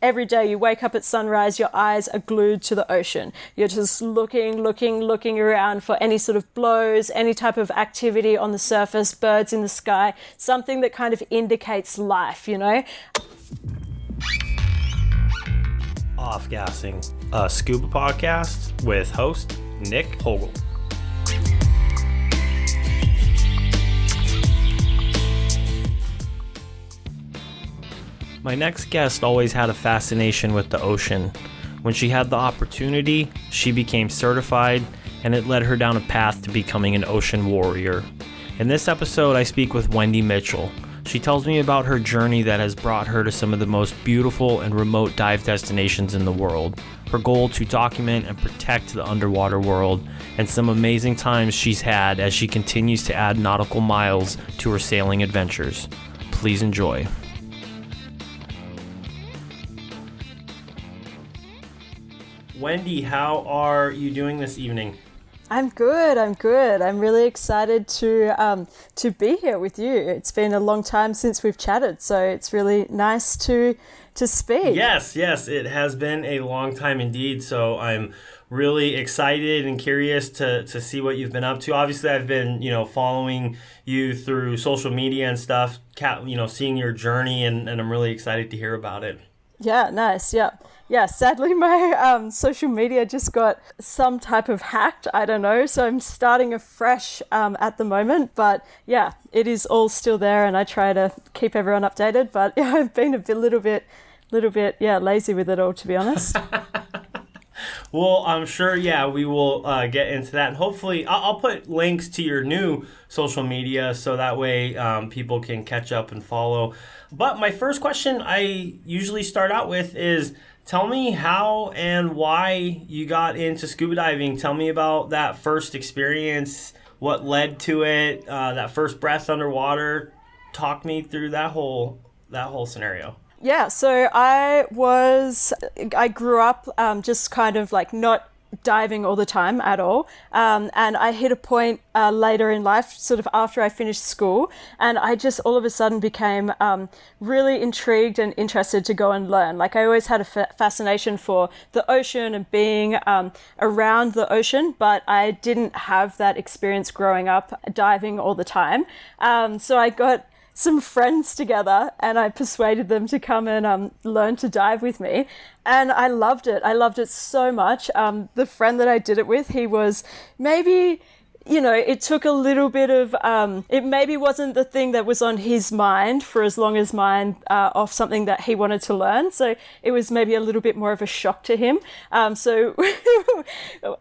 every day you wake up at sunrise, your eyes are glued to the ocean. You're just looking around for any sort of blows, any type of activity on the surface, birds in the sky, something that kind of indicates life, you know? Off-Gassing, a scuba podcast with host Nick Hogel. My next guest always had a fascination with the ocean. When she had the opportunity, she became certified, and it led her down a path to becoming an ocean warrior. In this episode, I speak with Wendy Mitchell. She tells me about her journey that has brought her to some of the most beautiful and remote dive destinations in the world, her goal to document and protect the underwater world, and some amazing times she's had as she continues to add nautical miles to her sailing adventures. Please enjoy. Wendy, how are you doing this evening? I'm good. I'm really excited to be here with you. It's been a long time since we've chatted, so it's really nice to speak. Yes, it has been a long time indeed. So I'm really excited and curious to see what you've been up to. Obviously, I've been following you through social media and stuff. Seeing your journey, and I'm really excited to hear about it. Yeah, nice. Yeah, sadly my social media just got some type of hacked, I don't know, so I'm starting afresh at the moment, but yeah, it is all still there and I try to keep everyone updated, but yeah, I've been a little bit lazy with it all, to be honest. Well, I'm sure, we will get into that. And hopefully, I'll put links to your new social media so that way people can catch up and follow. But my first question I usually start out with is, tell me how and why you got into scuba diving. Tell me about that first experience, what led to it, that first breath underwater. Talk me through that whole scenario. Yeah, so I grew up just kind of like not diving all the time at all. And I hit a point later in life, sort of after I finished school, and I just all of a sudden became really intrigued and interested to go and learn. Like I always had a fascination for the ocean and being around the ocean, but I didn't have that experience growing up diving all the time. So I got some friends together and I persuaded them to come and learn to dive with me. And I loved it. I loved it so much. The friend that I did it with, he was maybe, it took a little bit of, it maybe wasn't the thing that was on his mind for as long as mine of something that he wanted to learn. So it was maybe a little bit more of a shock to him. So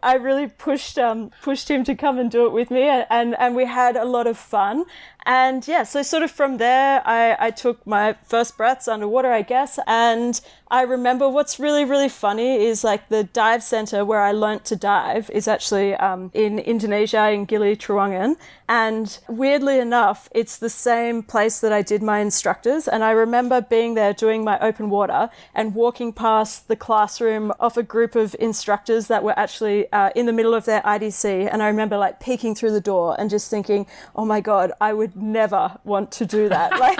I really pushed him to come and do it with me, and we had a lot of fun. And yeah, so sort of from there, I took my first breaths underwater, I guess. And I remember what's really, really funny is like the dive center where I learnt to dive is actually in Indonesia, in Gili Trawangan. And weirdly enough, it's the same place that I did my instructors. And I remember being there doing my open water and walking past the classroom of a group of instructors that were actually in the middle of their IDC. And I remember like peeking through the door and just thinking, oh my God, I would never want to do that. Like,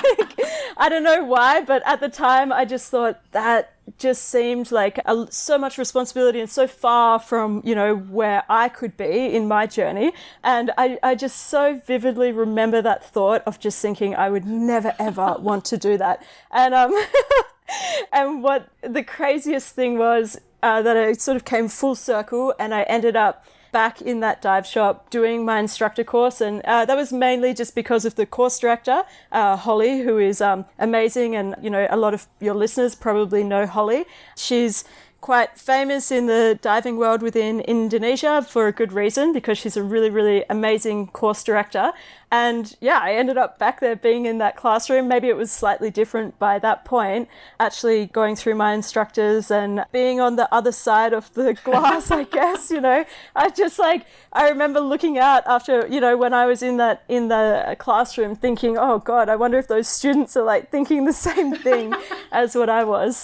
I don't know why, but at the time I just thought that just seemed like so much responsibility and so far from, where I could be in my journey. And I just so vividly remember that thought of just thinking I would never, ever want to do that. And, and what the craziest thing was that I sort of came full circle and I ended up back in that dive shop doing my instructor course, and that was mainly just because of the course director, Holly, who is amazing, and a lot of your listeners probably know Holly. She's quite famous in the diving world within Indonesia for a good reason, because she's a really, really amazing course director. And yeah, I ended up back there being in that classroom. Maybe it was slightly different by that point, actually going through my instructors and being on the other side of the glass, I guess, I remember looking out after, when I was in the classroom thinking, oh God, I wonder if those students are like thinking the same thing as what I was.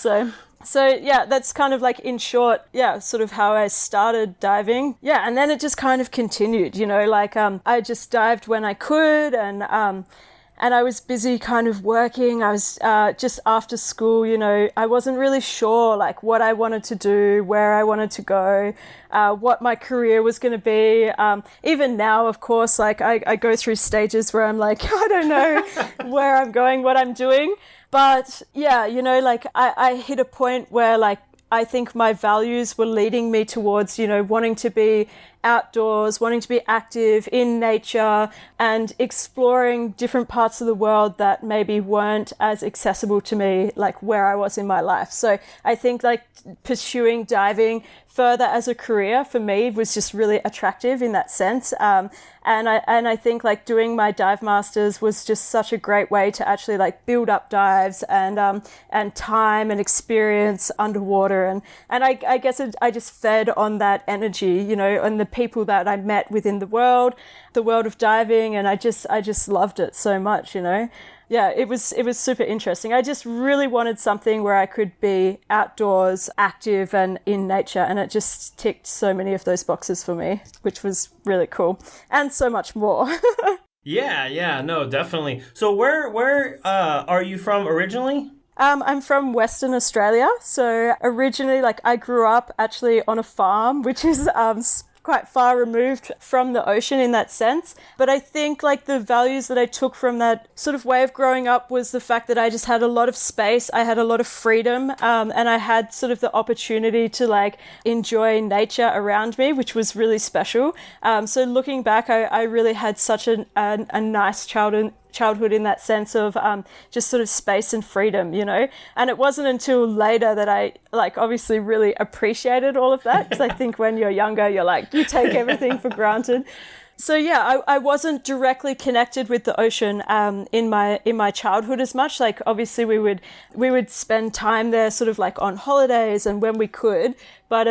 So yeah, that's kind of like in short, sort of how I started diving. Yeah, and then it just kind of continued, I just dived when I could, and and I was busy kind of working. I was just after school, I wasn't really sure like what I wanted to do, where I wanted to go, what my career was going to be. Even now, of course, like I go through stages where I'm like, I don't know where I'm going, what I'm doing. But yeah, like I hit a point where like I think my values were leading me towards, wanting to be outdoors, wanting to be active in nature and exploring different parts of the world that maybe weren't as accessible to me, like where I was in my life. So I think like pursuing diving further as a career for me was just really attractive in that sense. And I think like doing my dive masters was just such a great way to actually like build up dives and time and experience underwater. And I guess I just fed on that energy, and the people that I met within the world of diving. And I just loved it so much, Yeah, it was super interesting. I just really wanted something where I could be outdoors, active and in nature. And it just ticked so many of those boxes for me, which was really cool. And so much more. Yeah, no, definitely. So where are you from originally? I'm from Western Australia. So originally, like I grew up actually on a farm, which is quite far removed from the ocean in that sense. But I think like the values that I took from that sort of way of growing up was the fact that I just had a lot of space, I had a lot of freedom, and I had sort of the opportunity to like enjoy nature around me, which was really special. So looking back, I really had such a nice childhood in that sense of just sort of space and freedom, and it wasn't until later that I like obviously really appreciated all of that, because I think when you're younger you're like you take everything for granted. So yeah, I wasn't directly connected with the ocean in my childhood as much. Like obviously we would spend time there sort of like on holidays and when we could, but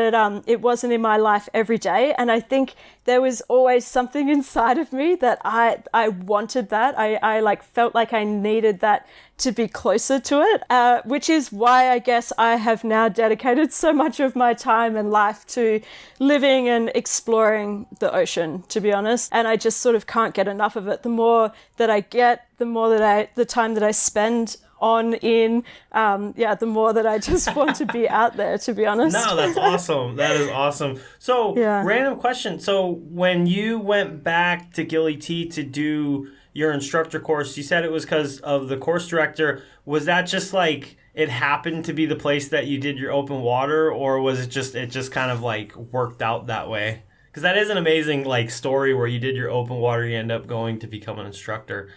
it wasn't in my life every day. And I think there was always something inside of me that I wanted that. I like felt like I needed that to be closer to it, which is why I guess I have now dedicated so much of my time and life to living and exploring the ocean, to be honest. And I just sort of can't get enough of it. The more that I get, the more that the time that I spend the more that I just want to be out there, to be honest. No, that's awesome. That is awesome. So, yeah. Random question. So, when you went back to Gilly T to do your instructor course, you said it was because of the course director. Was that just like it happened to be the place that you did your open water, or was it just kind of like worked out that way? Because that is an amazing like story where you did your open water, you end up going to become an instructor.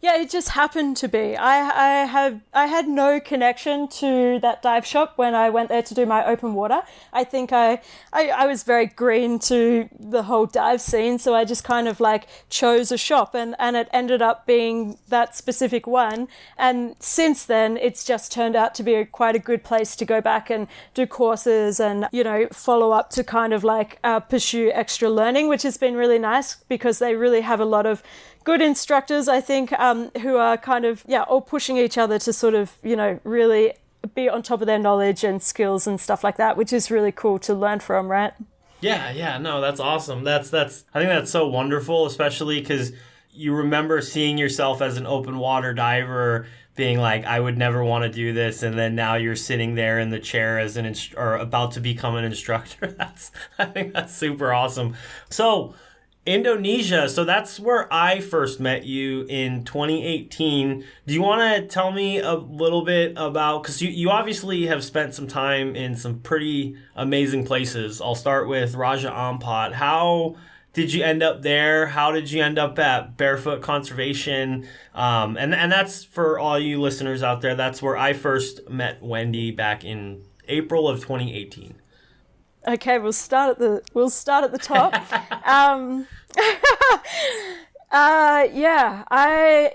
Yeah, it just happened to be. I had no connection to that dive shop when I went there to do my open water. I think I was very green to the whole dive scene, so I just kind of like chose a shop and it ended up being that specific one. And since then, it's just turned out to be quite a good place to go back and do courses and, follow up to kind of like pursue extra learning, which has been really nice because they really have a lot of good instructors, I think, who are kind of, all pushing each other to sort of, really be on top of their knowledge and skills and stuff like that, which is really cool to learn from, right? Yeah, no, that's awesome. I think that's so wonderful, especially because you remember seeing yourself as an open water diver being like, I would never want to do this, and then now you're sitting there in the chair as or about to become an instructor. I think that's super awesome. So, Indonesia, so that's where I first met you in 2018. Do you want to tell me a little bit about, because you obviously have spent some time in some pretty amazing places. I'll start with Raja Ampat. How did you end up there? How did you end up at Barefoot Conservation? And that's for all you listeners out there, that's where I first met Wendy back in April of 2018. Okay, we'll start at the top.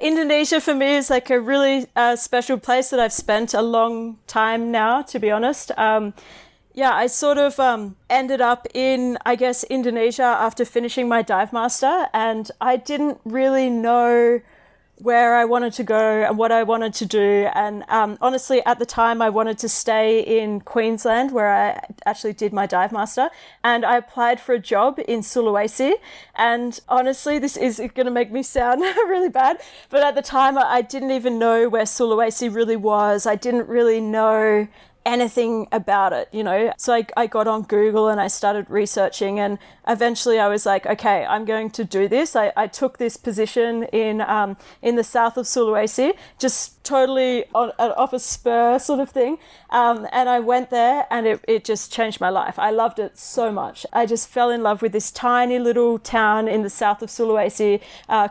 Indonesia for me is like a really special place that I've spent a long time now, to be honest. I sort of ended up in, I guess, Indonesia after finishing my dive master, and I didn't really know where I wanted to go and what I wanted to do. And honestly, at the time, I wanted to stay in Queensland, where I actually did my dive master. And I applied for a job in Sulawesi. And honestly, this is going to make me sound really bad, but at the time, I didn't even know where Sulawesi really was. I didn't really know anything about it, you know. So I got on Google and I started researching, and eventually I was like, okay, I'm going to do this. I took this position in the south of Sulawesi, just totally off a spur sort of thing. And I went there, and it just changed my life. I loved it so much. I just fell in love with this tiny little town in the south of Sulawesi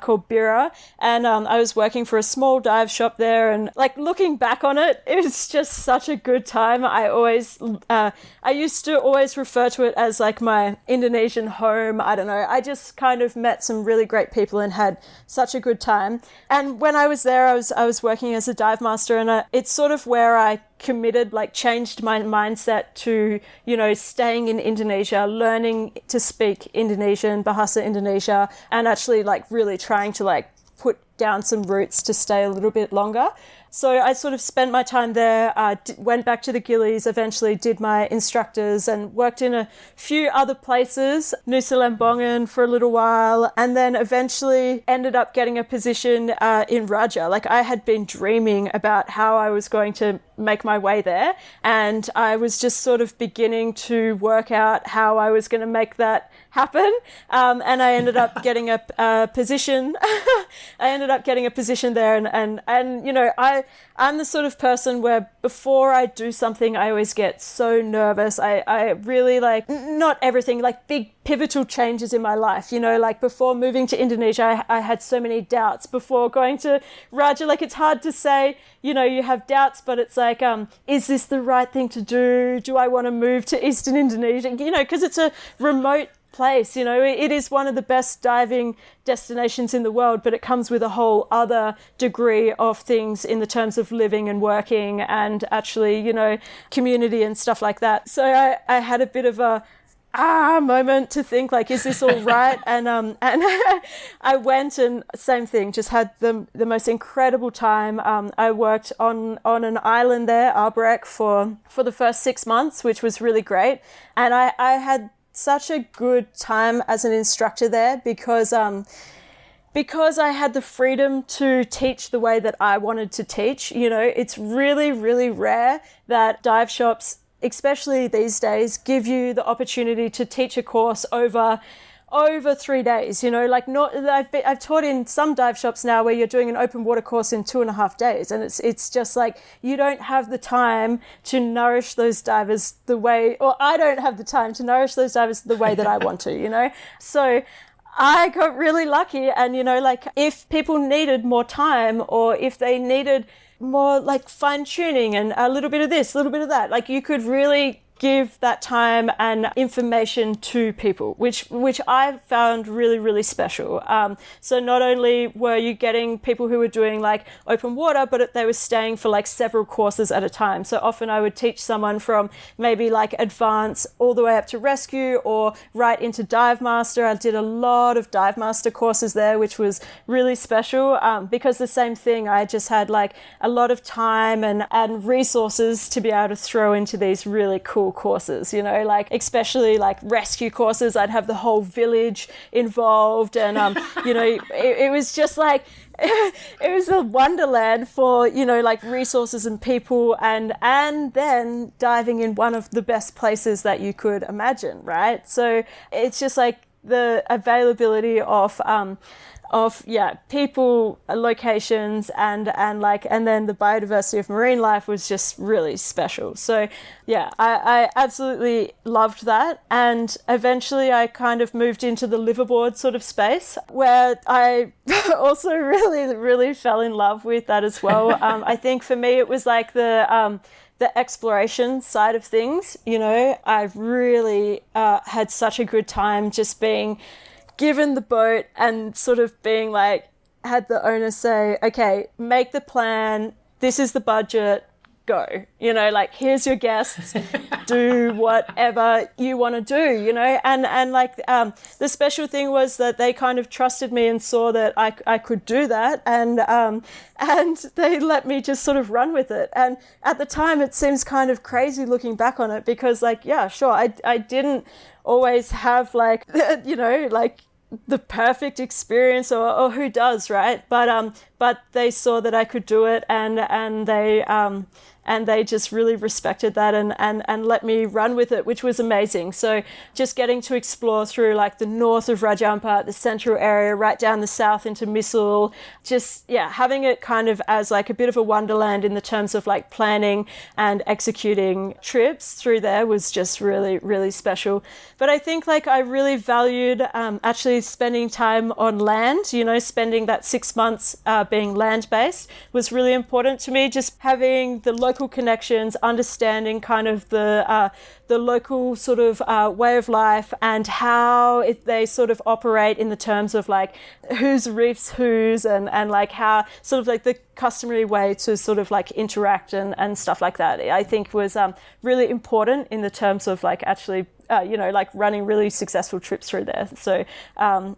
called Bira. And I was working for a small dive shop there, and like looking back on it, it was just such a good time. I used to always refer to it as like my Indonesian home. I don't know. I just kind of met some really great people and had such a good time. And when I was there, I was working as a dive master, and it's sort of where I committed, like changed my mindset to, you know, staying in Indonesia, learning to speak Indonesian, Bahasa Indonesia, and actually like really trying to like put down some roots to stay a little bit longer. So I sort of spent my time there, went back to the Gillies, eventually did my instructors and worked in a few other places, Nusa Lembongan for a little while, and then eventually ended up getting a position in Raja. Like I had been dreaming about how I was going to make my way there, and I was just sort of beginning to work out how I was going to make that happen. And I ended up getting a position. I ended up getting a position there, and you know, I'm the sort of person where before I do something, I always get so nervous. I really like, not everything, like big pivotal changes in my life, you know, like before moving to Indonesia, I had so many doubts. Before going to Raja, like it's hard to say, you know, you have doubts, but it's like, is this the right thing to do? Do I want to move to Eastern Indonesia? You know, because it's a remote place, you know, it is one of the best diving destinations in the world, but it comes with a whole other degree of things in the terms of living and working and actually, you know, community and stuff like that. So I had a bit of a moment to think like, is this all right? And I went, and same thing, just had the most incredible time. I worked on an island there, Arborek, for the first 6 months, which was really great. And I had such a good time as an instructor there because I had the freedom to teach the way that I wanted to teach. You know, it's really, really rare that dive shops, especially these days, give you the opportunity to teach a course over 3 days, you know, like I've taught in some dive shops now where you're doing an open water course in 2.5 days. And it's just like, you don't have the time to nourish those divers the way, or I don't have the time to nourish those divers the way that I want to, you know? So I got really lucky. And, you know, like if people needed more time, or if they needed more like fine tuning and a little bit of this, a little bit of that, like you could really give that time and information to people, which I found really, really special. So not only were you getting people who were doing like open water, but they were staying for like several courses at a time. So often I would teach someone from maybe like advanced all the way up to rescue or right into dive master. I did a lot of dive master courses there, which was really special because the same thing, I just had like a lot of time and resources to be able to throw into these really cool courses, you know, like especially like rescue courses. I'd have the whole village involved, and you know, it was just like it was a wonderland for, you know, like resources and people, and then diving in one of the best places that you could imagine, right? So it's just like the availability of people, locations, and then the biodiversity of marine life was just really special. So yeah, I absolutely loved that. And eventually I kind of moved into the liverboard sort of space, where I also really, really fell in love with that as well. I think for me it was like the exploration side of things. You know, I really had such a good time just being given the boat and sort of being like, had the owner say, okay, make the plan, this is the budget, go, like, here's your guests, do whatever you want to do, and like, the special thing was that they kind of trusted me and saw that I could do that, and they let me just sort of run with it. And at the time, it seems kind of crazy looking back on it, because, like, yeah, sure, I didn't always have, like, like the perfect experience, or who does, right? But they saw that I could do it, and they just really respected that, and let me run with it, which was amazing. So just getting to explore through, like, the north of Rajampa, the central area, right down the south into Missoul, just, yeah, having it kind of as like a bit of a wonderland in the terms of, like, planning and executing trips through there was just really, really special. But I think, like, I really valued actually spending time on land, spending that 6 months being land-based was really important to me. Just having the local connections, understanding kind of the local sort of way of life, and how they sort of operate in the terms of, like, whose reefs whose, and like how sort of like the customary way to sort of like interact and stuff like that, I think was really important in the terms of, like, actually like running really successful trips through there. So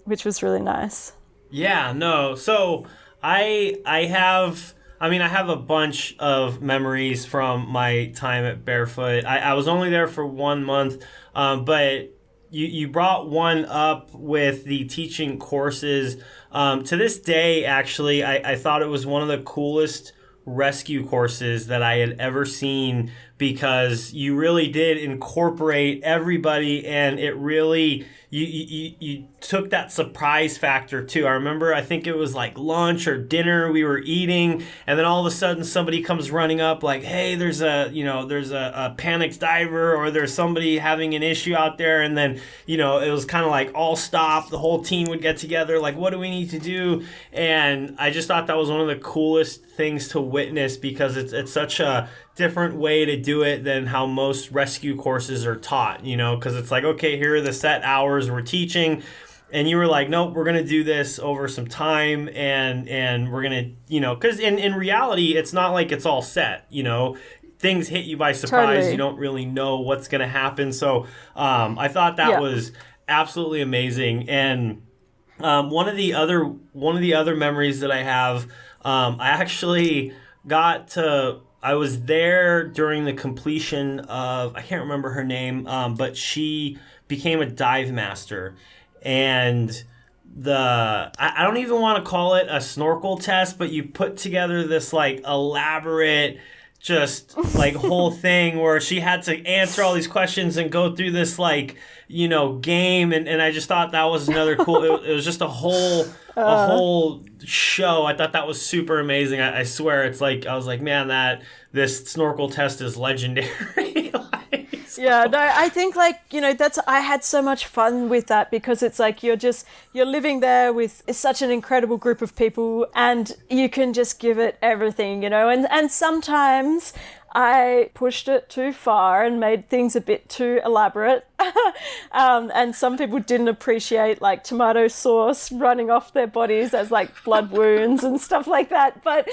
which was really nice. Yeah, no. So I have a bunch of memories from my time at Barefoot. I was only there for 1 month, but you brought one up with the teaching courses. To this day, actually, I thought it was one of the coolest rescue courses that I had ever seen, because you really did incorporate everybody, and it really you took that surprise factor too. I remember, I think it was like lunch or dinner we were eating, and then all of a sudden somebody comes running up like, hey, there's a panicked diver, or there's somebody having an issue out there, and then it was kind of like all stop, the whole team would get together, like, what do we need to do? And I just thought that was one of the coolest things to witness, because it's such a different way to do it than how most rescue courses are taught, because it's like, okay, here are the set hours we're teaching, and you were like, nope, we're going to do this over some time, and we're going to, because in reality, it's not like it's all set, things hit you by surprise. Totally. You don't really know what's going to happen. So I thought that was absolutely amazing. And one of the other memories that I have, I actually I was there during the completion of, I can't remember her name, but she became a dive master. And I don't even want to call it a snorkel test, but you put together this, like, elaborate, just, like, whole thing where she had to answer all these questions and go through this, like, game. And I just thought that was another cool, it was just a whole show. I thought that was super amazing. I swear, it's like, I was like, man, this snorkel test is legendary. Yeah, no, I think, like, I had so much fun with that, because it's like you're living there with such an incredible group of people, and you can just give it everything, and sometimes I pushed it too far and made things a bit too elaborate. And some people didn't appreciate, like, tomato sauce running off their bodies as, like, blood wounds and stuff like that. But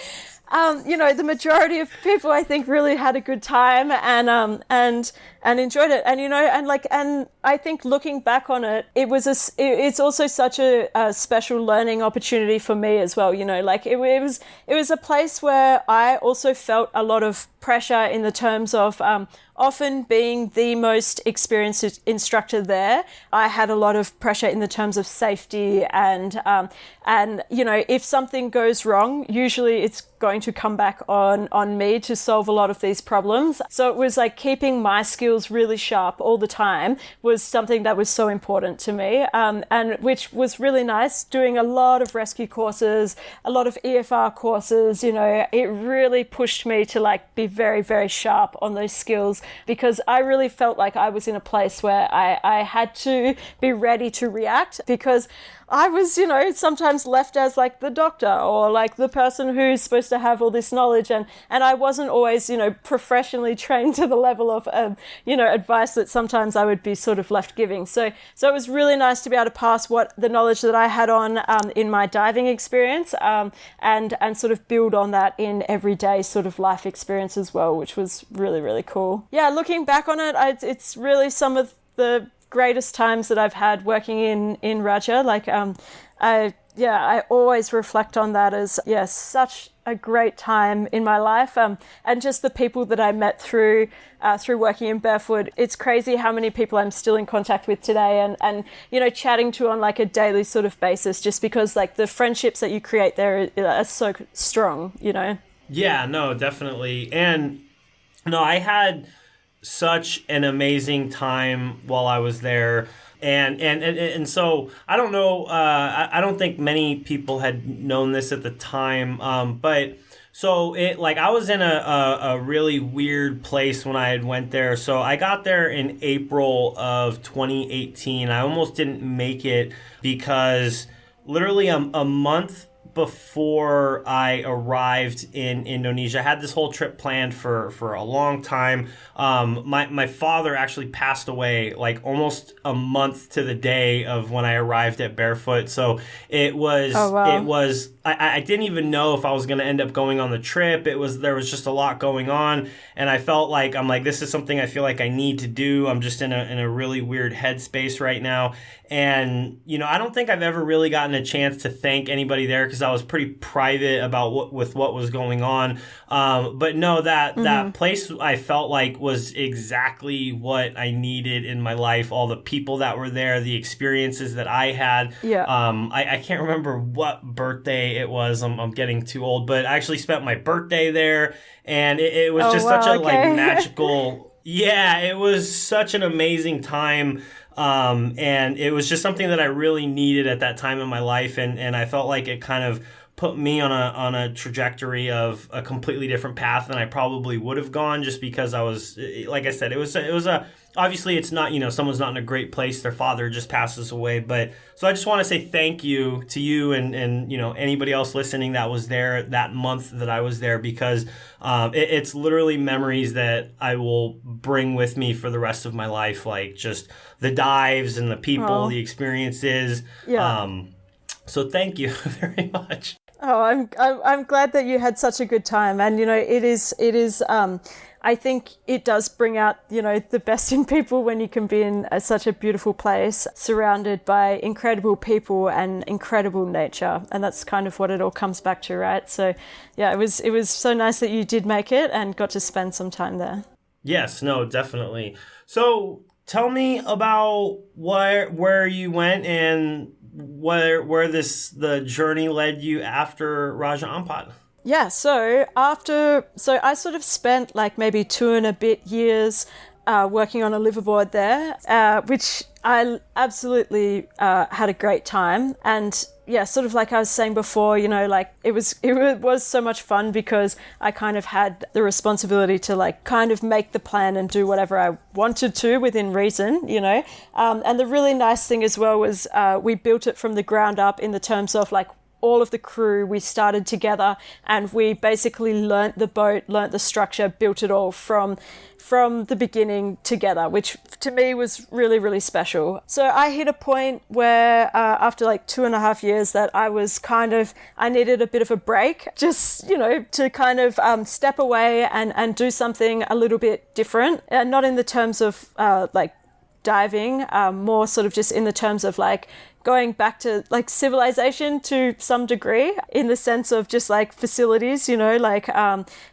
the majority of people, I think, really had a good time and enjoyed it. And and I think, looking back on it, it's also such a special learning opportunity for me as well. It was a place where I also felt a lot of pressure in the terms of often being the most experienced instructor there. I had a lot of pressure in the terms of safety, and if something goes wrong, usually it's going to come back on me to solve a lot of these problems. So it was like keeping my skills really sharp all the time was something that was so important to me, and which was really nice. Doing a lot of rescue courses, a lot of EFR courses, it really pushed me to, like, be very, very sharp on those skills, because I really felt like I was in a place where I had to be ready to react, because I was, sometimes left as like the doctor or like the person who's supposed to have all this knowledge. And I wasn't always, professionally trained to the level of, advice that sometimes I would be sort of left giving. So it was really nice to be able to pass what the knowledge that I had on in my diving experience and sort of build on that in everyday sort of life experience as well, which was really, really cool. Yeah, looking back on it, it's really some of the greatest times that I've had working in Raja. Like, I always reflect on that as, such a great time in my life. And just the people that I met through working in Barefoot. It's crazy how many people I'm still in contact with today and chatting to on like a daily sort of basis, just because like the friendships that you create there are so strong, Yeah, no, definitely. And no, I had such an amazing time while I was there. And so I don't know, I don't think many people had known this at the time, but so I was in a really weird place when I had went there. So I got there in April of 2018. I almost didn't make it because literally a month before I arrived in Indonesia. I had this whole trip planned for a long time. My father actually passed away like almost a month to the day of when I arrived at Barefoot. So it was, I didn't even know if I was going to end up going on the trip. There was just a lot going on. And I felt like, this is something I feel like I need to do. I'm just in a really weird headspace right now. And, I don't think I've ever really gotten a chance to thank anybody there because I was pretty private about what was going on. But no, that place I felt like was exactly what I needed in my life. All the people that were there, the experiences that I had. Yeah. I can't remember what birthday it was. I'm getting too old, but I actually spent my birthday there, and it was just such a magical. Yeah, it was such an amazing time. And it was just something that I really needed at that time in my life. And I felt like it kind of put me on a trajectory of a completely different path than I probably would have gone, just because I was, like I said, it was obviously it's not, someone's not in a great place. Their father just passes away. But so I just want to say thank you to you and anybody else listening that was there that month that I was there, because it's literally memories that I will bring with me for the rest of my life. Like just the dives and the people, the experiences. Yeah. So thank you very much. Oh, I'm glad that you had such a good time, and it is I think it does bring out the best in people when you can be in such a beautiful place, surrounded by incredible people and incredible nature, and that's kind of what it all comes back to, right? So, yeah, it was so nice that you did make it and got to spend some time there. Yes, no, definitely. So, tell me about where you went and where the journey led you after Raja Ampat. Yeah, so I sort of spent like maybe 2 and a bit years working on a liveaboard there, which I absolutely had a great time. And yeah, sort of like I was saying before, it was so much fun because I kind of had the responsibility to like kind of make the plan and do whatever I wanted to within reason, and the really nice thing as well was we built it from the ground up in the terms of like all of the crew, we started together and we basically learnt the boat, learnt the structure, built it all from the beginning together, which to me was really, really special. So I hit a point where after like 2.5 years that I needed a bit of a break, just, to kind of step away and do something a little bit different, not in the terms of like diving, more sort of just in the terms of like going back to like civilization to some degree, in the sense of just like facilities, like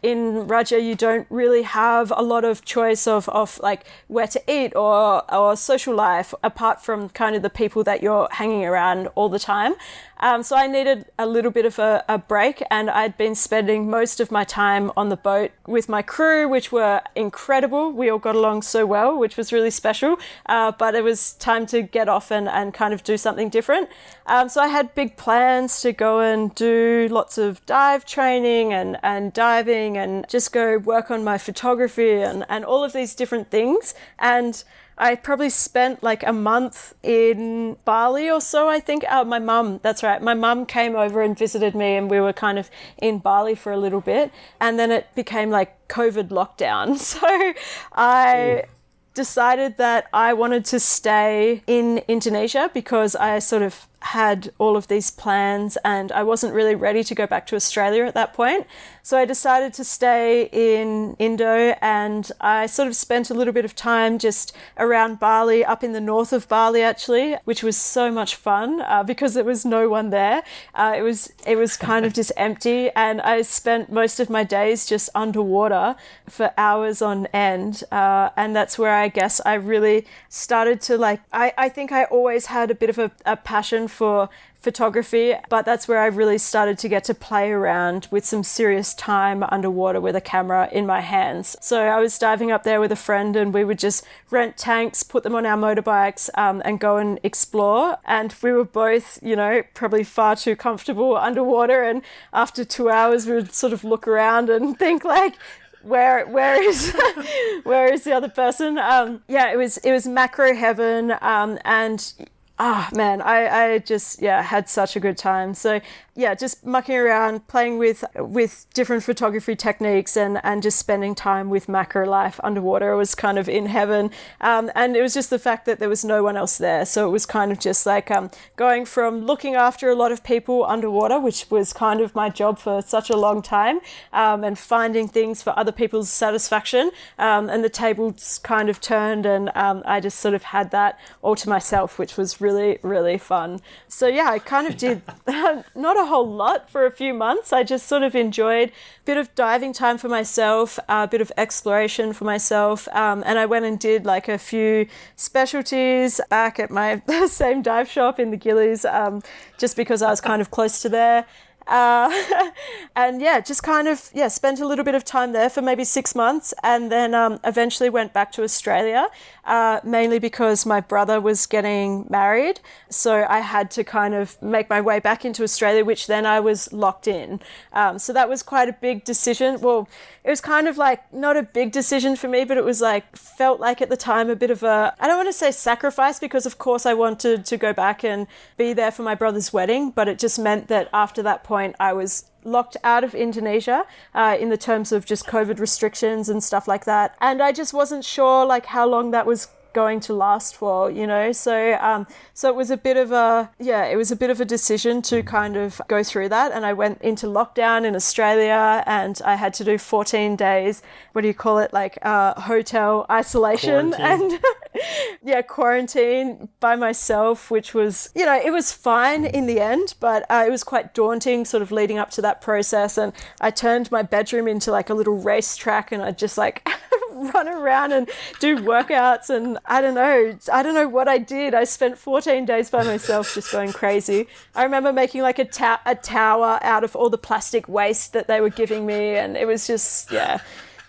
in Raja you don't really have a lot of choice of like where to eat or social life apart from kind of the people that you're hanging around all the time. So I needed a little bit of a break, and I'd been spending most of my time on the boat with my crew, which were incredible. We all got along so well, which was really special. But it was time to get off and kind of do something something different. So I had big plans to go and do lots of dive training and diving and just go work on my photography and all of these different things. And I probably spent like a month in Bali or so, I think. My mum, that's right. My mum came over and visited me, and we were kind of in Bali for a little bit. And then it became like COVID lockdown. So I decided that I wanted to stay in Indonesia because I sort of had all of these plans and I wasn't really ready to go back to Australia at that point. So I decided to stay in Indo, and I sort of spent a little bit of time just around Bali, up in the north of Bali actually, which was so much fun because there was no one there. It was kind of just empty, and I spent most of my days just underwater for hours on end. And that's where I guess I really started to I think I always had a bit of a passion for photography, but that's where I really started to get to play around with some serious time underwater with a camera in my hands. So I was diving up there with a friend, and we would just rent tanks, put them on our motorbikes, and go and explore. And we were both, probably far too comfortable underwater. And after 2 hours, we would sort of look around and think like, where is where is the other person? It was macro heaven, and man, I just had such a good time. So just mucking around, playing with different photography techniques and just spending time with macro life underwater was kind of in heaven. And it was just the fact that there was no one else there. So it was kind of just like going from looking after a lot of people underwater, which was kind of my job for such a long time, and finding things for other people's satisfaction. And the tables kind of turned, and I just sort of had that all to myself, which was really, really fun. So I kind of did not a whole lot for a few months. I just sort of enjoyed a bit of diving time for myself, a bit of exploration for myself, and I went and did like a few specialties back at my same dive shop in the Gillies, just because I was kind of close to there. And just kind of spent a little bit of time there for maybe 6 months, and then eventually went back to Australia, mainly because my brother was getting married, so I had to kind of make my way back into Australia, which then I was locked in. So that was quite a big decision. Well, it was kind of like not a big decision for me, but it was like felt like at the time a bit of a, I don't want to say sacrifice, because of course I wanted to go back and be there for my brother's wedding, but it just meant that after that point I was locked out of Indonesia in the terms of just COVID restrictions and stuff like that. And I just wasn't sure like how long that was going to last for, so it was a bit of a decision to kind of go through that. And I went into lockdown in Australia, and I had to do 14 days, hotel isolation, Quarantine. and quarantine by myself, which was, it was fine in the end, but it was quite daunting sort of leading up to that process. And I turned my bedroom into like a little racetrack, and I just like run around and do workouts, and I don't know what I did. I spent 14 days by myself just going crazy. I remember making like a tower out of all the plastic waste that they were giving me, and it was just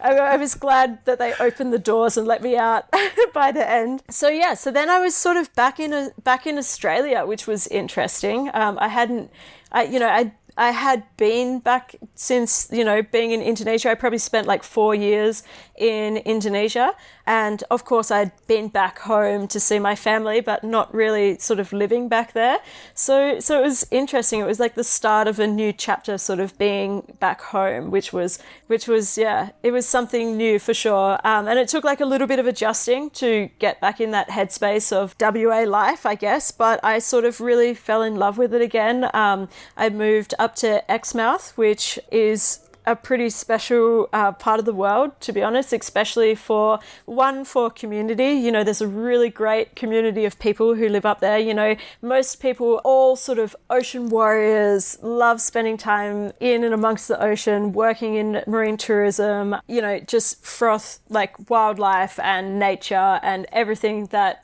I was glad that they opened the doors and let me out by the end. So then I was sort of back in Australia, which was interesting. I had been back since, being in Indonesia. I probably spent like 4 years in Indonesia. And of course, I'd been back home to see my family, but not really sort of living back there. So it was interesting. It was like the start of a new chapter, sort of being back home, which was it was something new for sure. And it took like a little bit of adjusting to get back in that headspace of WA life, I guess. But I sort of really fell in love with it again. I moved up to Exmouth, which is a pretty special part of the world, to be honest, especially for community. There's a really great community of people who live up there. Most people, all sort of ocean warriors, love spending time in and amongst the ocean, working in marine tourism, just froth like wildlife and nature and everything that,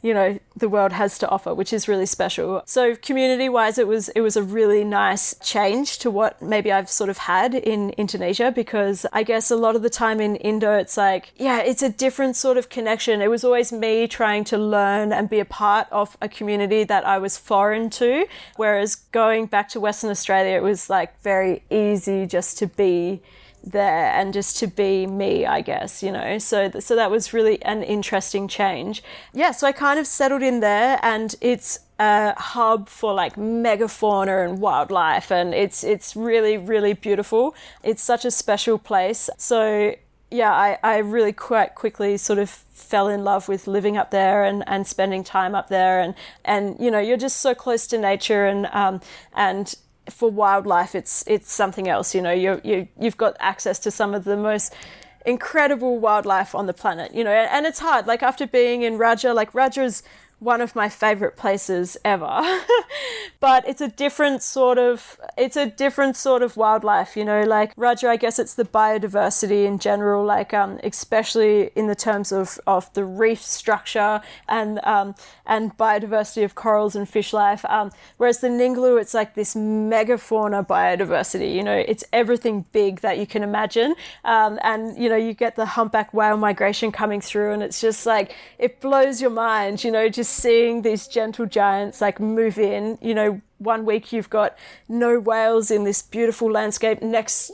the world has to offer, which is really special. So community wise, it was a really nice change to what maybe I've sort of had in Indonesia. Asia, because I guess a lot of the time in Indo, it's like, yeah, it's a different sort of connection. It was always me trying to learn and be a part of a community that I was foreign to, whereas going back to Western Australia, it was like very easy just to be there and just to be me, I guess, you know. So that was really an interesting change. Yeah, so I kind of settled in there, and it's a hub for like megafauna and wildlife, and it's really, really beautiful. It's such a special place. So yeah, I really quite quickly sort of fell in love with living up there and spending time up there, and you know, you're just so close to nature, and for wildlife, it's something else. You know, you've got access to some of the most incredible wildlife on the planet. You know, and it's hard. Like after being in Raja, like Raja is one of my favorite places ever, but it's a different sort of wildlife, you know. Like Raja, I guess it's the biodiversity in general, like especially in the terms of the reef structure and biodiversity of corals and fish life, whereas the Ningaloo, it's like this megafauna biodiversity, you know. It's everything big that you can imagine, and you know, you get the humpback whale migration coming through, and it's just like, it blows your mind, you know, just seeing these gentle giants like move in. You know, one week you've got no whales in this beautiful landscape. Next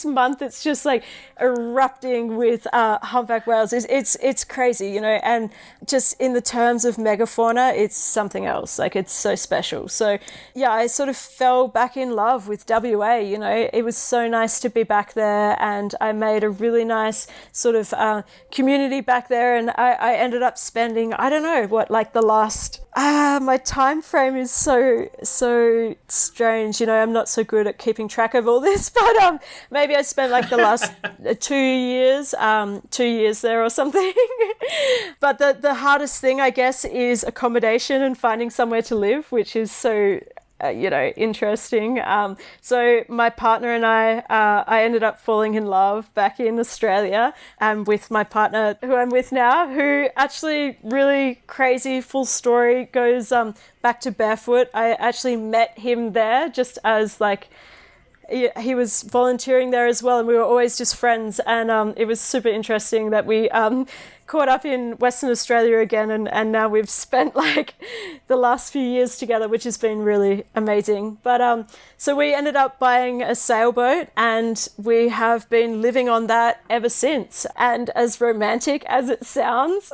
month it's just like erupting with humpback whales. It's crazy, you know. And just in the terms of megafauna, it's something else. Like, it's so special. So yeah, I sort of fell back in love with WA. You know, it was so nice to be back there, and I made a really nice sort of community back there. And I ended up spending, I don't know what, like the last my time frame is so strange, you know. I'm not so good at keeping track of all this, but maybe I spent like the last 2 years there or something. But the hardest thing, I guess, is accommodation and finding somewhere to live, which is so you know, interesting. So my partner and I ended up falling in love back in Australia, and with my partner who I'm with now, who actually, really crazy, full story, goes back to barefoot. I actually met him there just as like, he was volunteering there as well, and we were always just friends, and it was super interesting that we caught up in Western Australia again, and now we've spent like the last few years together, which has been really amazing. But so we ended up buying a sailboat, and we have been living on that ever since. And as romantic as it sounds,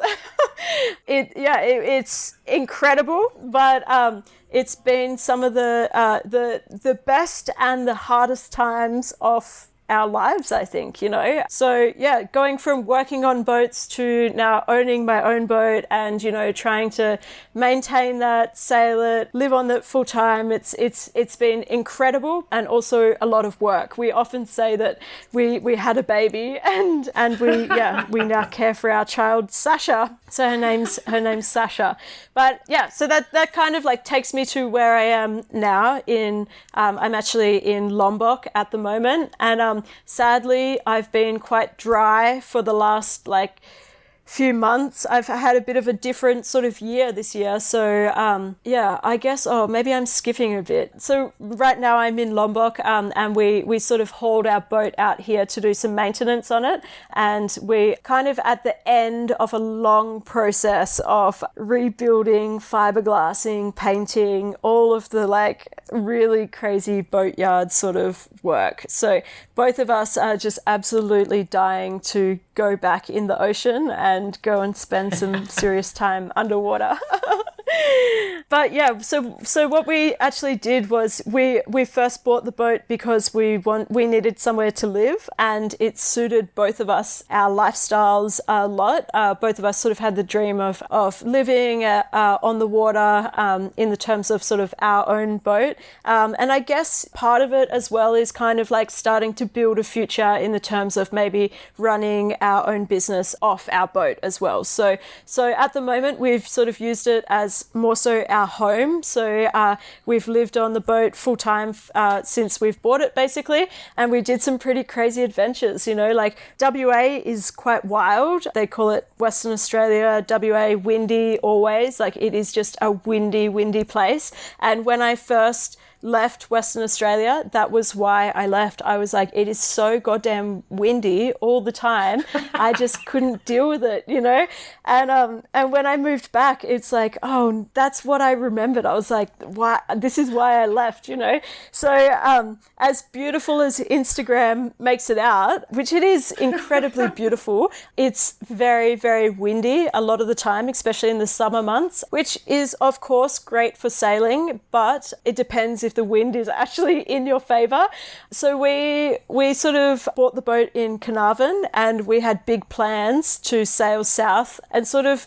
it's incredible, but it's been some of the best and the hardest times of our lives, I think, you know. So yeah, going from working on boats to now owning my own boat, and, you know, trying to maintain that, sail it, live on it full time, it's been incredible, and also a lot of work. We often say that we had a baby, and we now care for our child Sasha. So her name's Sasha. But yeah, so that kind of like takes me to where I am now. I'm actually in Lombok at the moment, and sadly I've been quite dry for the last like few months. I've had a bit of a different sort of year this year. So I guess, maybe I'm skipping a bit. So right now I'm in Lombok, and we sort of hauled our boat out here to do some maintenance on it. And we're kind of at the end of a long process of rebuilding, fiberglassing, painting, all of the like really crazy boatyard sort of work. So both of us are just absolutely dying to go back in the ocean and go and spend some serious time underwater. But yeah, so what we actually did was we first bought the boat because we needed somewhere to live, and it suited both of us, our lifestyles a lot. Both of us sort of had the dream of living on the water, in the terms of sort of our own boat. And I guess part of it as well is kind of like starting to build a future in the terms of maybe running our own business off our boat as well. So at the moment we've sort of used it as more so our home. So we've lived on the boat full time since we've bought it, basically, and we did some pretty crazy adventures. You know, like WA is quite wild. They call it Western Australia, WA, windy always. Like, it is just a windy place. And when I first left Western Australia, that was why I left. I was like, it is so goddamn windy all the time. I just couldn't deal with it, you know? And when I moved back, it's like, oh, that's what I remembered. I was like, why? This is why I left, you know? So as beautiful as Instagram makes it out, which it is incredibly beautiful, it's very, very windy a lot of the time, especially in the summer months, which is, of course, great for sailing, but it depends if the wind is actually in your favor. So we sort of bought the boat in Carnarvon, and we had big plans to sail south and sort of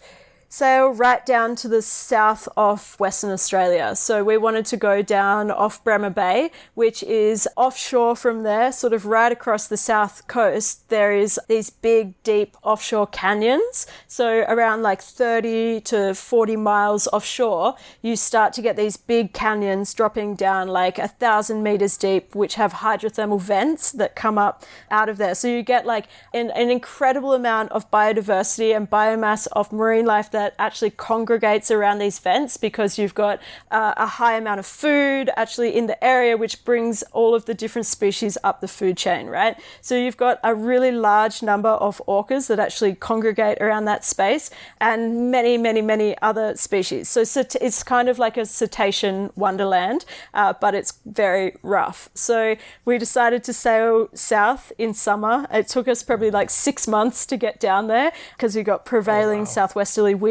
sail right down to the south of Western Australia. So we wanted to go down off Bremer Bay, which is offshore from there, sort of right across the south coast. There is these big, deep offshore canyons. So around like 30 to 40 miles offshore, you start to get these big canyons dropping down like 1,000 meters deep, which have hydrothermal vents that come up out of there. So you get like an incredible amount of biodiversity and biomass of marine life that actually congregates around these vents, because you've got a high amount of food actually in the area, which brings all of the different species up the food chain, right? So you've got a really large number of orcas that actually congregate around that space, and many, many, many other species. So it's kind of like a cetacean wonderland, but it's very rough. So we decided to sail south in summer. It took us probably like 6 months to get down there because we got prevailing southwesterly winds.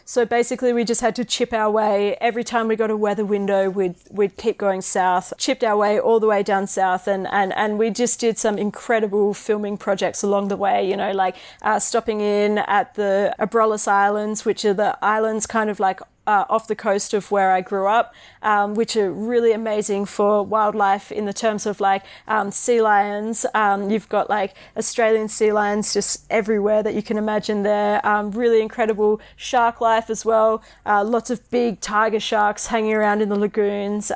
So basically we just had to chip our way. Every time we got a weather window, we'd keep going south, chipped our way all the way down south, and we just did some incredible filming projects along the way, you know, like stopping in at the Abrolhos Islands, which are the islands kind of like off the coast of where I grew up, which are really amazing for wildlife in the terms of like sea lions. You've got like Australian sea lions just everywhere that you can imagine there. Really incredible shark life as well. Lots of big tiger sharks hanging around in the lagoons.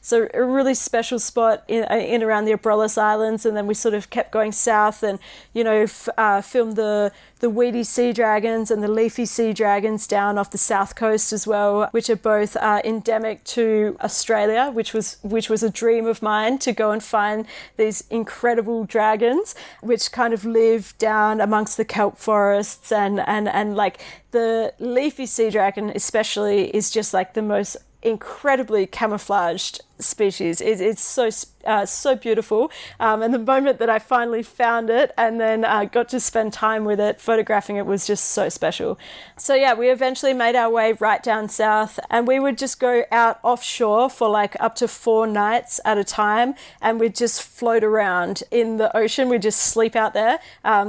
So a really special spot in around the Abrolhos Islands. And then we sort of kept going south and, you know, filmed the weedy sea dragons and the leafy sea dragons down off the south coast as well, which are both endemic to Australia, which was a dream of mine, to go and find these incredible dragons which kind of live down amongst the kelp forests, and like the leafy sea dragon especially is just like the most incredibly camouflaged species. It's so beautiful, and the moment that I finally found it and then got to spend time with it photographing it was just so special. So yeah, we eventually made our way right down south, and we would just go out offshore for like up to 4 nights at a time, and we'd just float around in the ocean. We'd just sleep out there.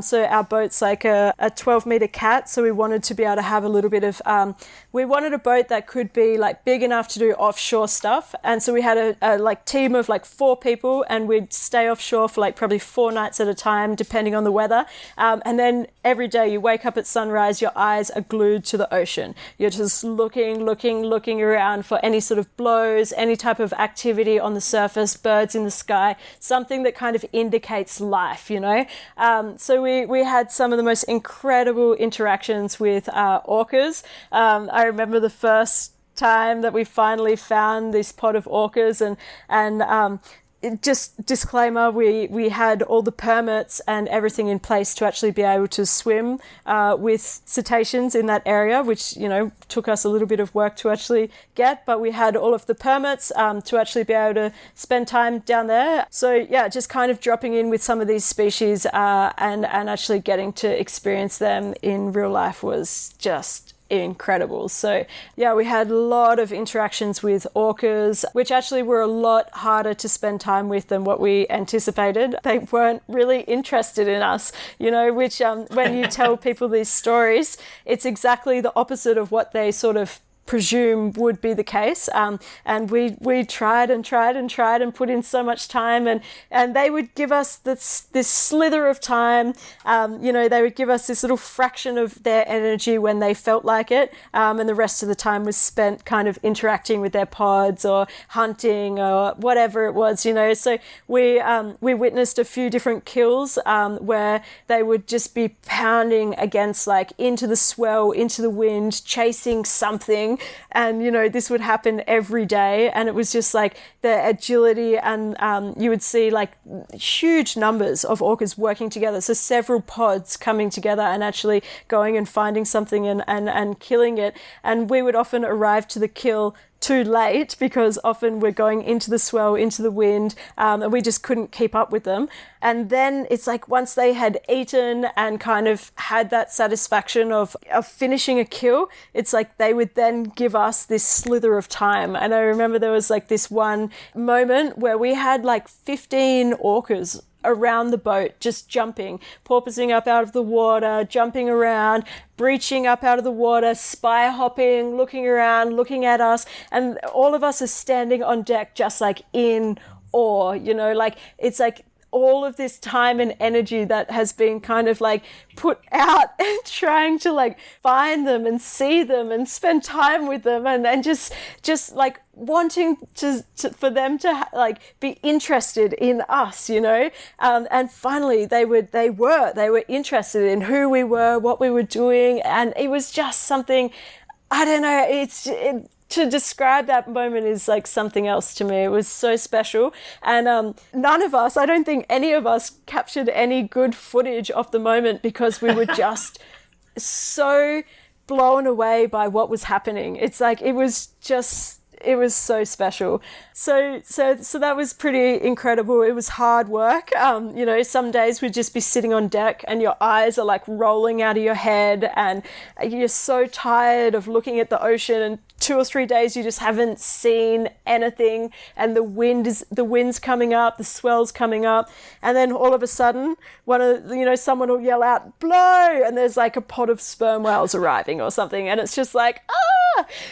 So our boat's like a 12-meter cat, so we wanted to be able to have a little bit of we wanted a boat that could be like big enough to do offshore stuff, and so we had a like team of like 4 people, and we'd stay offshore for like probably 4 nights at a time depending on the weather, and then every day you wake up at sunrise, your eyes are glued to the ocean. You're just looking around for any sort of blows, any type of activity on the surface, birds in the sky, something that kind of indicates life, you know. So we had some of the most incredible interactions with orcas. I remember the first time that we finally found this pod of orcas, and just disclaimer, we had all the permits and everything in place to actually be able to swim with cetaceans in that area, which, you know, took us a little bit of work to actually get, but we had all of the permits to actually be able to spend time down there. So yeah, just kind of dropping in with some of these species and actually getting to experience them in real life was just incredible. So yeah, we had a lot of interactions with orcas, which actually were a lot harder to spend time with than what we anticipated. They weren't really interested in us, you know, which when you tell people these stories, it's exactly the opposite of what they sort of presume would be the case, and we tried and put in so much time, and they would give us this slither of time. You know, they would give us this little fraction of their energy when they felt like it, and the rest of the time was spent kind of interacting with their pods or hunting or whatever it was, you know. So we witnessed a few different kills where they would just be pounding against, like, into the swell, into the wind, chasing something, swimming. And, this would happen every day. And it was just like the agility, and you would see like huge numbers of orcas working together. So several pods coming together and actually going and finding something and killing it. And we would often arrive to the kill too late, because often we're going into the swell, into the wind, and we just couldn't keep up with them. And then it's like once they had eaten and kind of had that satisfaction of finishing a kill, it's like they would then give us this slither of time. And I remember there was like this one moment where we had like 15 orcas around the boat, just jumping, porpoising up out of the water, jumping around, breaching up out of the water, spy hopping, looking around, looking at us. And all of us are standing on deck just like in awe, like it's like all of this time and energy that has been kind of like put out and trying to like find them and see them and spend time with them and just like wanting to for them to like be interested in us, and finally they were interested in who we were, what we were doing, and it was just something, I don't know, to describe that moment is like something else to me. It was so special. And none of us, I don't think any of us captured any good footage of the moment, because we were just so blown away by what was happening. It's like, it was so special. So that was pretty incredible. It was hard work. Some days we'd just be sitting on deck and your eyes are like rolling out of your head and you're so tired of looking at the ocean, and 2 or 3 days you just haven't seen anything, and the wind's coming up, the swell's coming up, and then all of a sudden someone will yell out blow, and there's like a pod of sperm whales arriving or something, and it's just like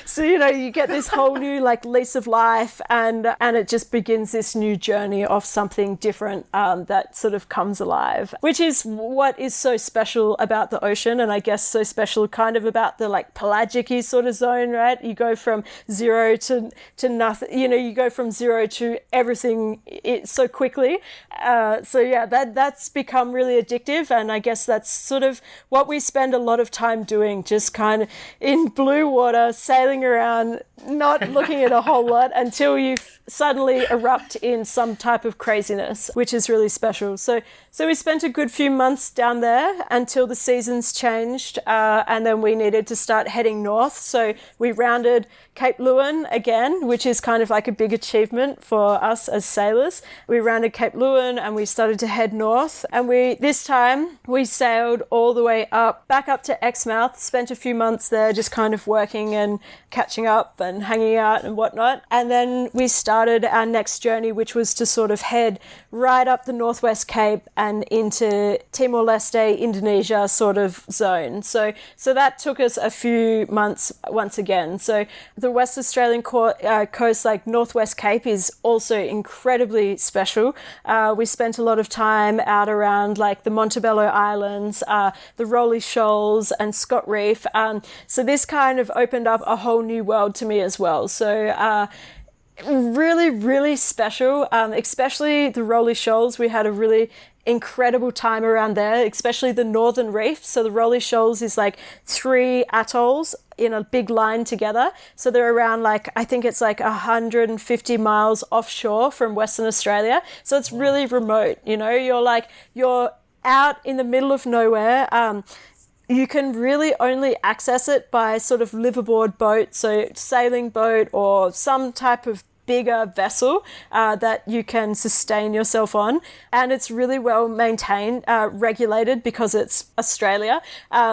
so you get this whole new like lease of life, and it just begins this new journey of something different that sort of comes alive, which is what is so special about the ocean, and I guess so special kind of about the like pelagic-y sort of zone, right? You go from zero to nothing, you go from zero to everything so quickly. That's become really addictive, and I guess that's sort of what we spend a lot of time doing, just kind of in blue water, sailing around, not looking at a whole lot until you suddenly erupt in some type of craziness, which is really special. So we spent a good few months down there until the seasons changed, and then we needed to start heading north. So we rounded Cape Leeuwin again, which is kind of like a big achievement for us as sailors. We rounded Cape Leeuwin and we started to head north, and this time we sailed all the way back up to Exmouth, spent a few months there just kind of working and catching up and hanging out and whatnot. And then we started our next journey, which was to sort of head right up the Northwest Cape and into Timor-Leste, Indonesia sort of zone. So that took us a few months once again. So the West Australian coast, like Northwest Cape, is also incredibly special. We spent a lot of time out around like the Montebello Islands, the Rowley Shoals and Scott Reef. So this kind of opened up a whole new world to me as well. So really, really special, especially the Rowley Shoals. We had a really incredible time around there, especially the Northern Reef. So the Rowley Shoals is like 3 atolls in a big line together. So they're around like, I think it's like 150 miles offshore from Western Australia. So it's really remote, you're out in the middle of nowhere. You can really only access it by sort of liveaboard boat, so sailing boat or some type of bigger vessel that you can sustain yourself on, and it's really well maintained, regulated, because it's Australia.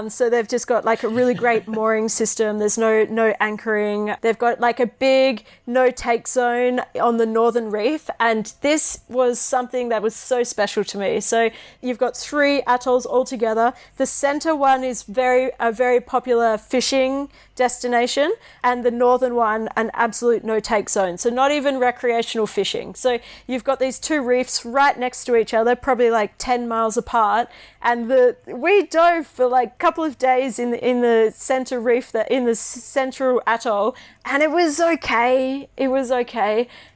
So they've just got like a really great mooring system. There's no anchoring. They've got like a big no take zone on the Northern Reef, and this was something that was so special to me. So you've got 3 atolls all together. The center one is a very popular fishing destination, and the northern one an absolute no take zone, so not even recreational fishing. So you've got these 2 reefs right next to each other, probably like 10 miles apart, and we dove for like a couple of days in the center reef, in the central atoll, and it was okay,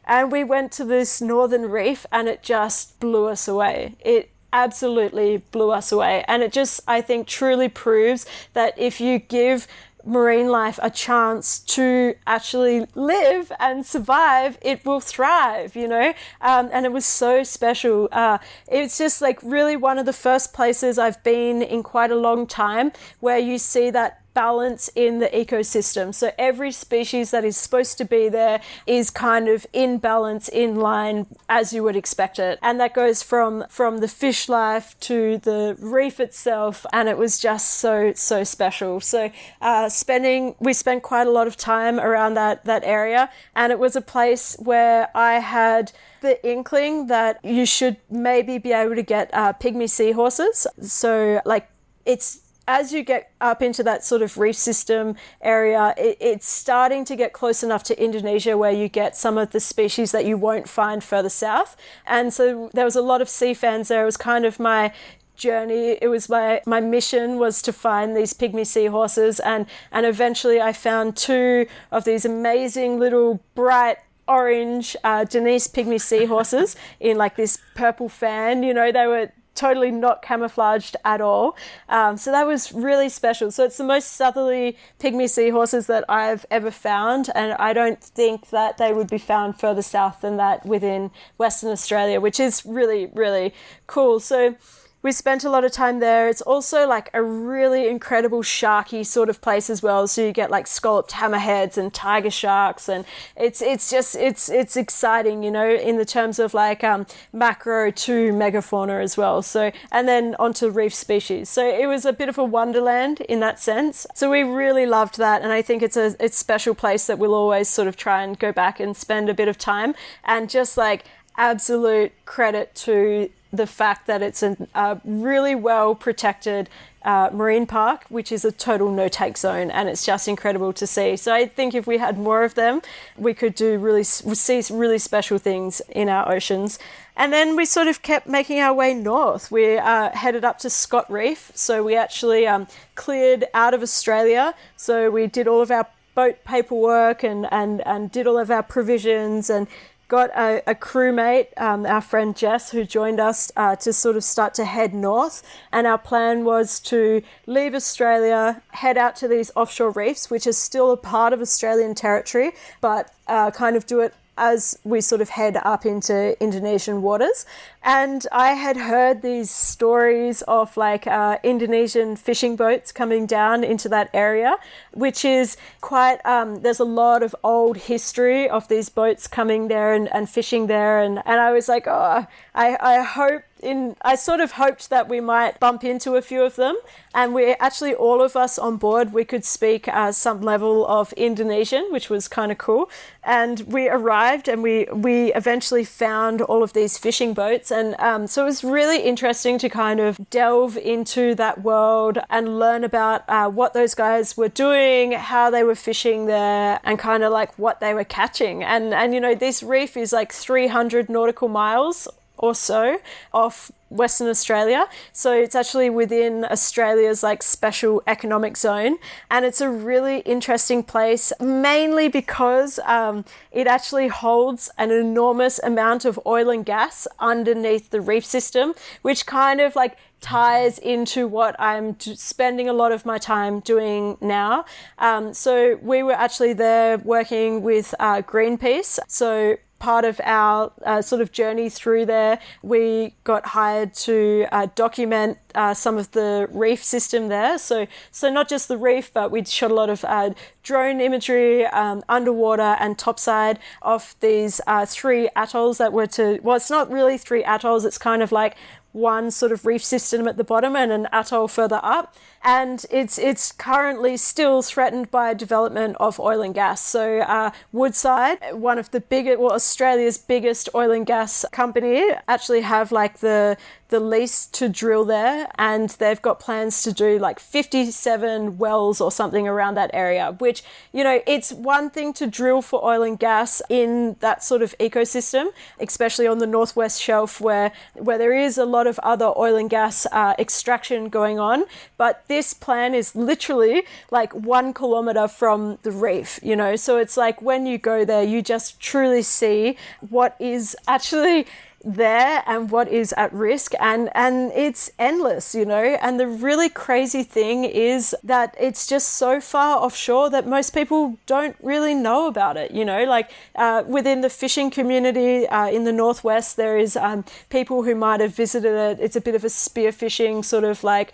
and we went to this northern reef and it just blew us away. It absolutely blew us away. And it just, I think, truly proves that if you give marine life a chance to actually live and survive, it will thrive, and it was so special. It's just like really one of the first places I've been in quite a long time where you see that balance in the ecosystem. So every species that is supposed to be there is kind of in balance, in line, as you would expect it. And that goes from the fish life to the reef itself. And it was just so special. So we spent quite a lot of time around that area. And it was a place where I had the inkling that you should maybe be able to get pygmy seahorses. So like it's, as you get up into that sort of reef system area, it's starting to get close enough to Indonesia where you get some of the species that you won't find further south. And so there was a lot of sea fans there. It was kind of my journey. It was my mission was to find these pygmy seahorses. And eventually I found 2 of these amazing little bright orange Denise pygmy seahorses in like this purple fan. They were totally not camouflaged at all. So that was really special. So it's the most southerly pygmy seahorses that I've ever found. And I don't think that they would be found further south than that within Western Australia, which is really, really cool. So we spent a lot of time there. It's also like a really incredible sharky sort of place as well. So you get like scalloped hammerheads and tiger sharks, and it's exciting, in the terms of like macro to megafauna as well. So, and then onto reef species. So it was a bit of a wonderland in that sense. So we really loved that, and I think it's a special place that we'll always sort of try and go back and spend a bit of time. And just like absolute credit to the fact that it's a really well protected marine park, which is a total no-take zone, and it's just incredible to see. So I think if we had more of them, we could see really special things in our oceans. And then we sort of kept making our way north. We headed up to Scott Reef. So we actually cleared out of Australia. So we did all of our boat paperwork and did all of our provisions and got a crewmate, our friend Jess, who joined us to sort of start to head north. And our plan was to leave Australia, head out to these offshore reefs, which is still a part of Australian territory, but kind of do it as we sort of head up into Indonesian waters. And I had heard these stories of like Indonesian fishing boats coming down into that area, which is quite, there's a lot of old history of these boats coming there and fishing there. And I was like, I sort of hoped that we might bump into a few of them. And we actually, all of us on board, we could speak some level of Indonesian, which was kind of cool. And we arrived and we eventually found all of these fishing boats. And so it was really interesting to kind of delve into that world and learn about what those guys were doing, how they were fishing there, and kind of like what they were catching. And this reef is like 300 nautical miles or so off Western Australia. So it's actually within Australia's like special economic zone. And it's a really interesting place, mainly because it actually holds an enormous amount of oil and gas underneath the reef system, which kind of like ties into what I'm spending a lot of my time doing now. So we were actually there working with Greenpeace. So part of our sort of journey through there, we got hired to document some of the reef system there. So not just the reef, but we shot a lot of drone imagery, underwater and topside of these 3 atolls that were it's not really 3 atolls, it's kind of like one sort of reef system at the bottom and an atoll further up. And it's currently still threatened by development of oil and gas. So Woodside, one of the Australia's biggest oil and gas company, actually have like the lease to drill there, and they've got plans to do like 57 wells or something around that area, which, it's one thing to drill for oil and gas in that sort of ecosystem, especially on the Northwest Shelf where there is a lot of other oil and gas extraction going on. But this plan is literally like 1 kilometer from the reef, so it's like when you go there, you just truly see what is actually there and what is at risk, and it's endless, you know. And the really crazy thing is that it's just so far offshore that most people don't really know about it, you know. Like within the fishing community in the Northwest, there is people who might have visited it. It's a bit of a spearfishing sort of like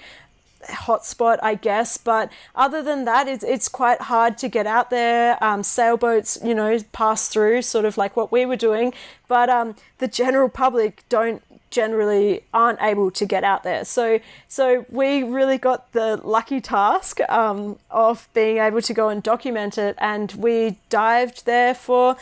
hotspot, I guess, but other than that, it's quite hard to get out there. Sailboats, you know, pass through, sort of like what we were doing, but the general public aren't able to get out there. So we really got the lucky task of being able to go and document it, and we dived there for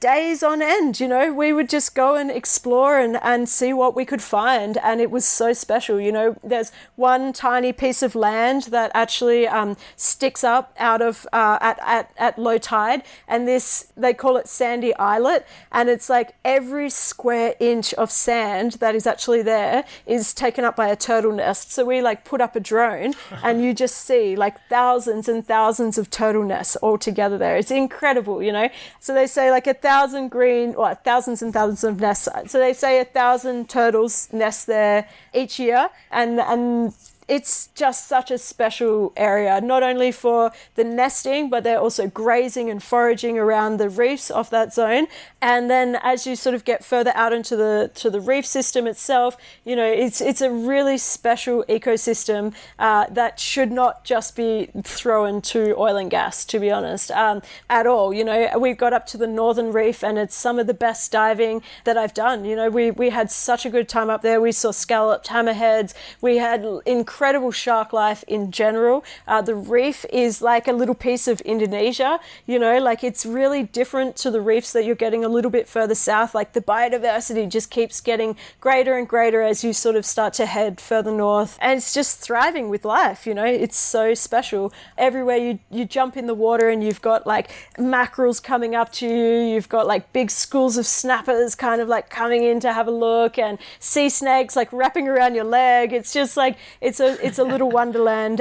days on end. You know, we would just go and explore and see what we could find, and it was so special. You know, there's one tiny piece of land that actually sticks up out of at low tide, and this, they call it Sandy Islet, and it's like every square inch of sand that is actually there is taken up by a turtle nest. So we like put up a drone and you just see like thousands and thousands of turtle nests all together there. It's incredible, you know. So they say like thousands and thousands of nests. So they say 1,000 turtles nest there each year, and it's just such a special area, not only for the nesting, but they're also grazing and foraging around the reefs of that zone. And then as you sort of get further out into the reef system itself, you know, it's a really special ecosystem that should not just be thrown to oil and gas, to be honest, at all. You know, we got up to the northern reef, and it's some of the best diving that I've done. You know, we had such a good time up there. We saw scalloped hammerheads. We had incredible shark life in general. The reef is like a little piece of Indonesia, you know, like it's really different to the reefs that you're getting a little bit further south. Like the biodiversity just keeps getting greater and greater as you sort of start to head further north, and it's just thriving with life, you know. It's so special. Everywhere you jump in the water and you've got like mackerels coming up to you, you've got like big schools of snappers kind of like coming in to have a look, and sea snakes like wrapping around your leg. It's just like it's a little wonderland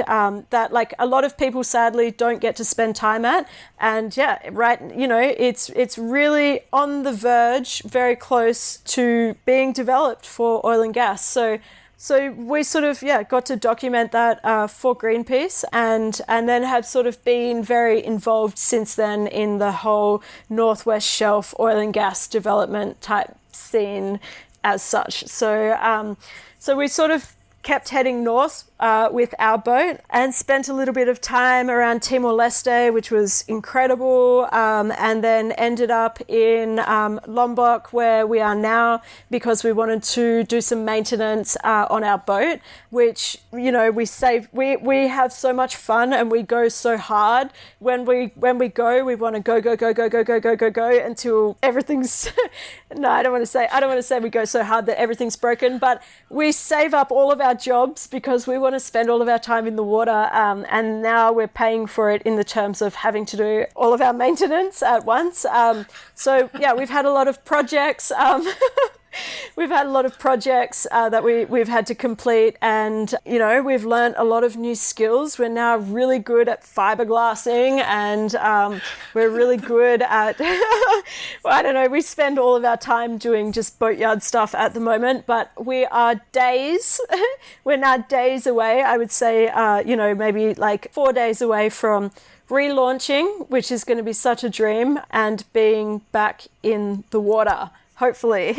that like a lot of people sadly don't get to spend time at. And yeah, right, you know, it's really on the verge, very close to being developed for oil and gas. So we sort of, got to document that for Greenpeace, and then have sort of been very involved since then in the whole Northwest Shelf oil and gas development type scene as such. So we sort of kept heading north with our boat, and spent a little bit of time around Timor-Leste, which was incredible, and then ended up in Lombok, where we are now, because we wanted to do some maintenance on our boat, which, you know, we have so much fun, and we go so hard. When we go, we want to go until everything's no, I don't want to say we go so hard that everything's broken, but we save up all of our jobs because we want to spend all of our time in the water, and now we're paying for it in the terms of having to do all of our maintenance at once. So yeah, we've had a lot of projects. We've had a lot of projects that we've had to complete, and, you know, we've learned a lot of new skills. We're now really good at fiberglassing, and we're really good at, well, I don't know, we spend all of our time doing just boatyard stuff at the moment, but we're now days away, I would say, you know, maybe like 4 days away from relaunching, which is going to be such a dream, and being back in the water, hopefully.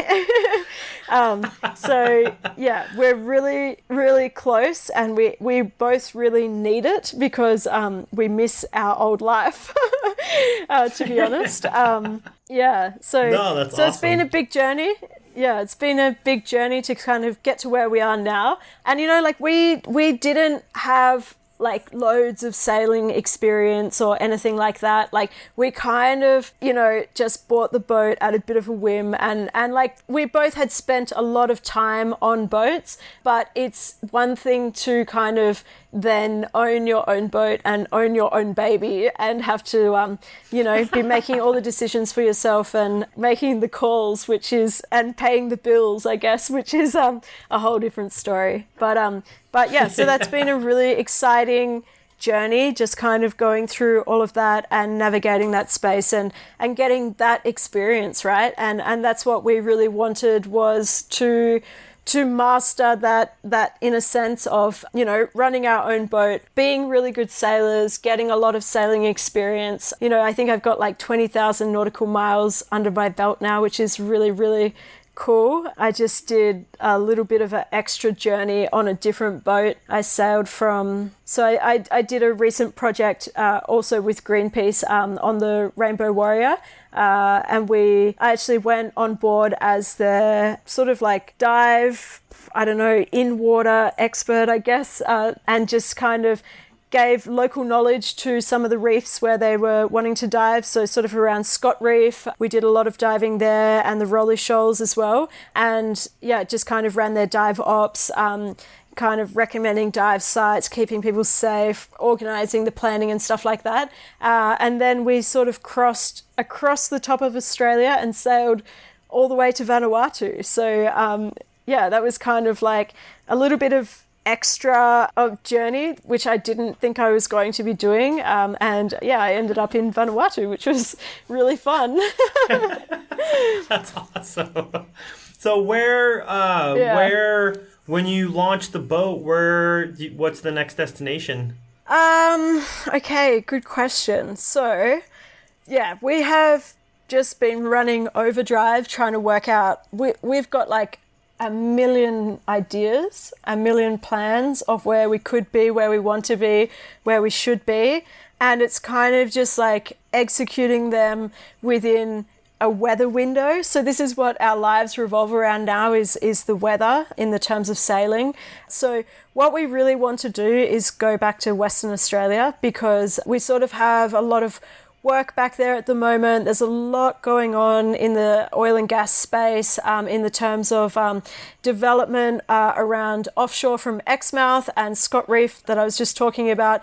So yeah, we're really, really close, and we both really need it, because we miss our old life, to be honest. Yeah, so, no, that's so awesome. It's been a big journey. Yeah, it's been a big journey to kind of get to where we are now. And, you know, like we didn't have like loads of sailing experience or anything like that. Like we kind of, you know, just bought the boat at a bit of a whim, and like we both had spent a lot of time on boats, but it's one thing to kind of then own your own boat and own your own baby and have to, you know, be making all the decisions for yourself and making the calls, and paying the bills, I guess, which is a whole different story. But yeah, so that's been a really exciting journey, just kind of going through all of that and navigating that space and getting that experience, right? And that's what we really wanted, was to master that in a sense of, running our own boat, being really good sailors, getting a lot of sailing experience. I think I've got like 20,000 nautical miles under my belt now, which is really, really cool. I just did a little bit of an extra journey on a different boat. I sailed I did a recent project also with Greenpeace on the Rainbow Warrior. And I actually went on board as the sort of like dive, in water expert, I guess, and just kind of gave local knowledge to some of the reefs where they were wanting to dive. So sort of around Scott Reef, we did a lot of diving there, and the Rolly Shoals as well. And yeah, just kind of ran their dive ops, kind of recommending dive sites, keeping people safe, organising the planning and stuff like that. And then we sort of crossed across the top of Australia and sailed all the way to Vanuatu. So that was kind of like a little bit of extra of journey, which I didn't think I was going to be doing. I ended up in Vanuatu, which was really fun. That's awesome. So where, when you launch the boat, what's the next destination? Okay, good question. So, we have just been running overdrive trying to work out. We've got like a million ideas, a million plans of where we could be, where we want to be, where we should be. And it's kind of just like executing them within a weather window. So this is what our lives revolve around now, is the weather in the terms of sailing. So what we really want to do is go back to Western Australia, because we sort of have a lot of work back there at the moment. There's a lot going on in the oil and gas space in the terms of development around offshore from Exmouth and Scott Reef that I was just talking about.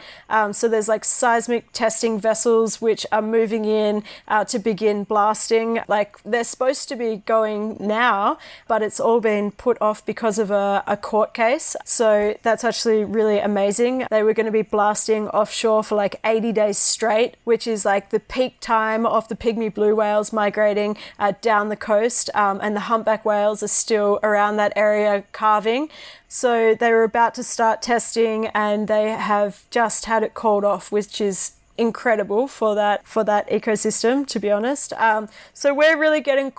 So there's like seismic testing vessels which are moving in to begin blasting. Like they're supposed to be going now, but it's all been put off because of a court case. So that's actually really amazing. They were going to be blasting offshore for like 80 days straight, which is like the peak time of the pygmy blue whales migrating down the coast, and the humpback whales are still around that area calving. So they were about to start testing, and they have just had it called off, which is incredible for that ecosystem, to be honest. So we're really getting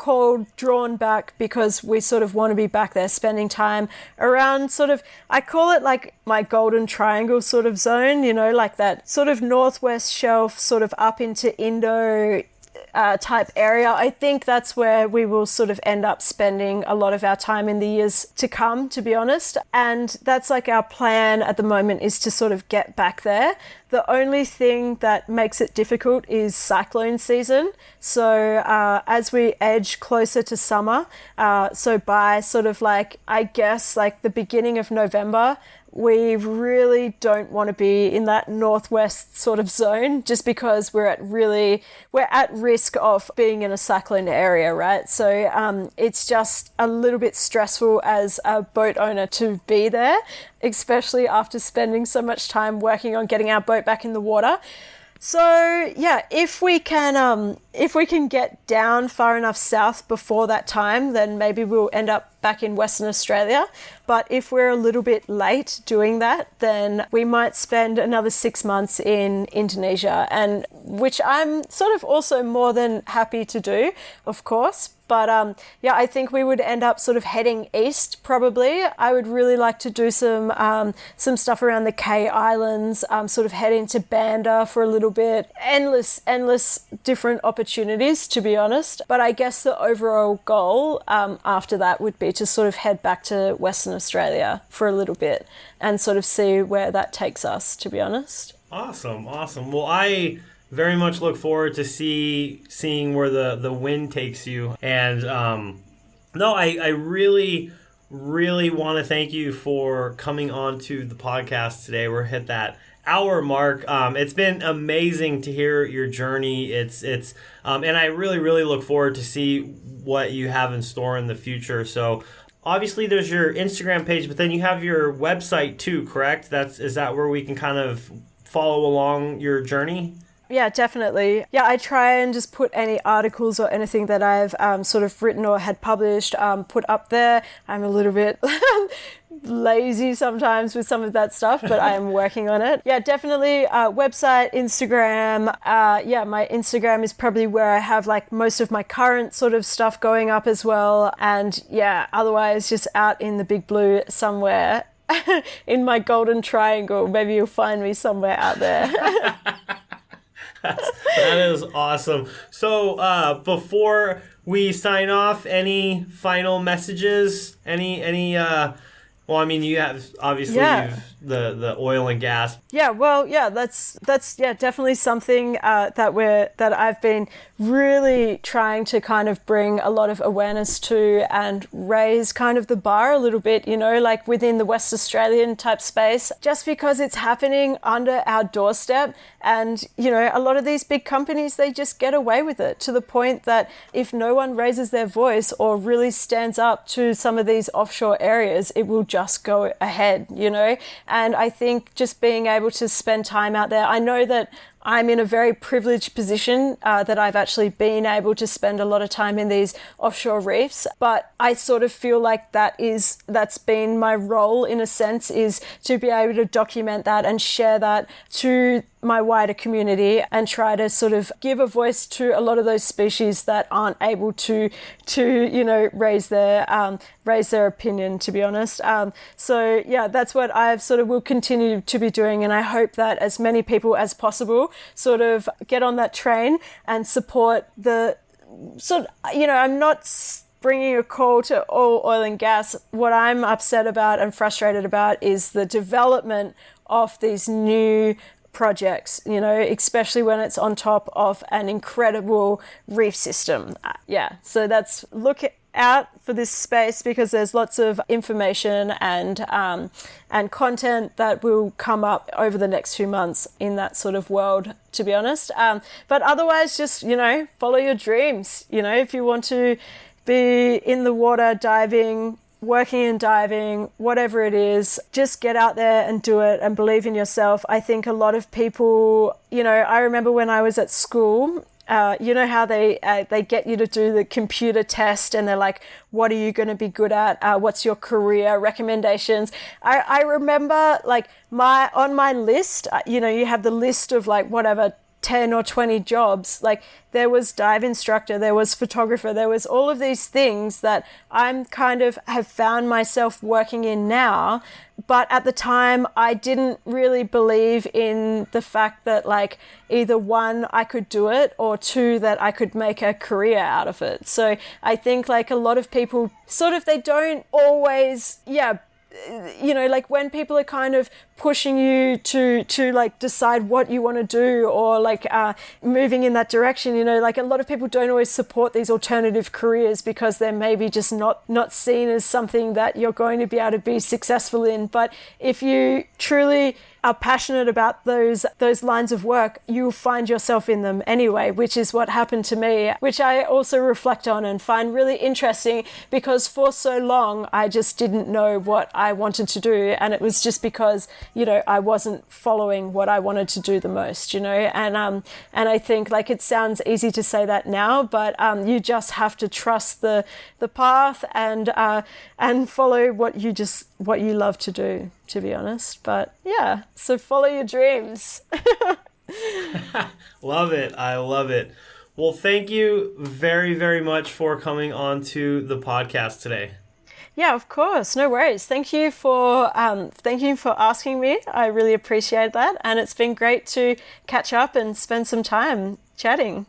drawn back, because we sort of want to be back there spending time around sort of, I call it like my golden triangle sort of zone, like that sort of northwest shelf sort of up into Indo type area. I think that's where we will sort of end up spending a lot of our time in the years to come, to be honest. And that's like our plan at the moment, is to sort of get back there. The only thing that makes it difficult is cyclone season. So as we edge closer to summer, so by sort of like, I guess like the beginning of November, we really don't want to be in that northwest sort of zone, just because we're at risk of being in a cyclone area, right? So it's just a little bit stressful as a boat owner to be there, especially after spending so much time working on getting our boat back in the water. So yeah, if we can get down far enough south before that time, then maybe we'll end up back in Western Australia. But if we're a little bit late doing that, then we might spend another 6 months in Indonesia, and which I'm sort of also more than happy to do, of course. But I think we would end up sort of heading east probably. I would really like to do some stuff around the K Islands, sort of head into Banda for a little bit. Endless different opportunities, to be honest. But I guess the overall goal after that would be to sort of head back to Western Australia for a little bit and sort of see where that takes us, to be honest. Awesome. Well, I very much look forward to seeing where the wind takes you. And I really, really want to thank you for coming on to the podcast today. We're hit that hour mark. It's been amazing to hear your journey. It's and I really, really look forward to see what you have in store in the future. So obviously there's your Instagram page, but then you have your website too, correct? Is that where we can kind of follow along your journey? Yeah, definitely. Yeah, I try and just put any articles or anything that I've sort of written or had published, put up there. I'm a little bit lazy sometimes with some of that stuff, but I am working on it. Yeah, definitely. Website, Instagram. Yeah, my Instagram is probably where I have like most of my current sort of stuff going up as well. And yeah, otherwise just out in the big blue somewhere in my golden triangle. Maybe you'll find me somewhere out there. That is awesome. So before we sign off, any final messages? Well, I mean, you have obviously the oil and gas. Yeah, well, yeah, that's definitely something that I've been really trying to kind of bring a lot of awareness to and raise kind of the bar a little bit, like within the West Australian type space, just because it's happening under our doorstep. And, a lot of these big companies, they just get away with it to the point that if no one raises their voice or really stands up to some of these offshore areas, it will just go ahead, And I think just being able to spend time out there, I know that I'm in a very privileged position that I've actually been able to spend a lot of time in these offshore reefs, but I sort of feel like that's been my role in a sense, is to be able to document that and share that to my wider community and try to sort of give a voice to a lot of those species that aren't able to raise their opinion, to be honest. So yeah, that's what I've sort of will continue to be doing, and I hope that as many people as possible sort of get on that train and support the sort of, I'm not bringing a call to all oil and gas. What I'm upset about and frustrated about is the development of these new projects, especially when it's on top of an incredible reef system. So that's look out for this space, because there's lots of information and content that will come up over the next few months in that sort of world, to be honest. But otherwise, just, follow your dreams. If you want to be in the water diving, working in diving, whatever it is, just get out there and do it and believe in yourself. I think a lot of people, I remember when I was at school, how they get you to do the computer test and they're like, what are you going to be good at? What's your career recommendations? I remember like on my list, you have the list of like whatever 10 or 20 jobs. Like there was dive instructor, there was photographer, there was all of these things that I'm kind of have found myself working in now. But at the time, I didn't really believe in the fact that like either one, I could do it, or two, that I could make a career out of it. So I think like a lot of people sort of, they don't always, like when people are kind of pushing you to like decide what you want to do, or like moving in that direction, like a lot of people don't always support these alternative careers because they're maybe just not seen as something that you're going to be able to be successful in. But if you truly are passionate about those lines of work, you'll find yourself in them anyway, which is what happened to me, which I also reflect on and find really interesting, because for so long I just didn't know what I wanted to do, and it was just because I wasn't following what I wanted to do the most, and I think like it sounds easy to say that now, but you just have to trust the path and follow what you love to do, to be honest. But yeah, so follow your dreams. Love it. I love it. Well, thank you very, very much for coming on to the podcast today. Yeah, of course. No worries. Thank you for asking me. I really appreciate that. And it's been great to catch up and spend some time chatting.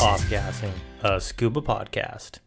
Off-gassing, a scuba podcast.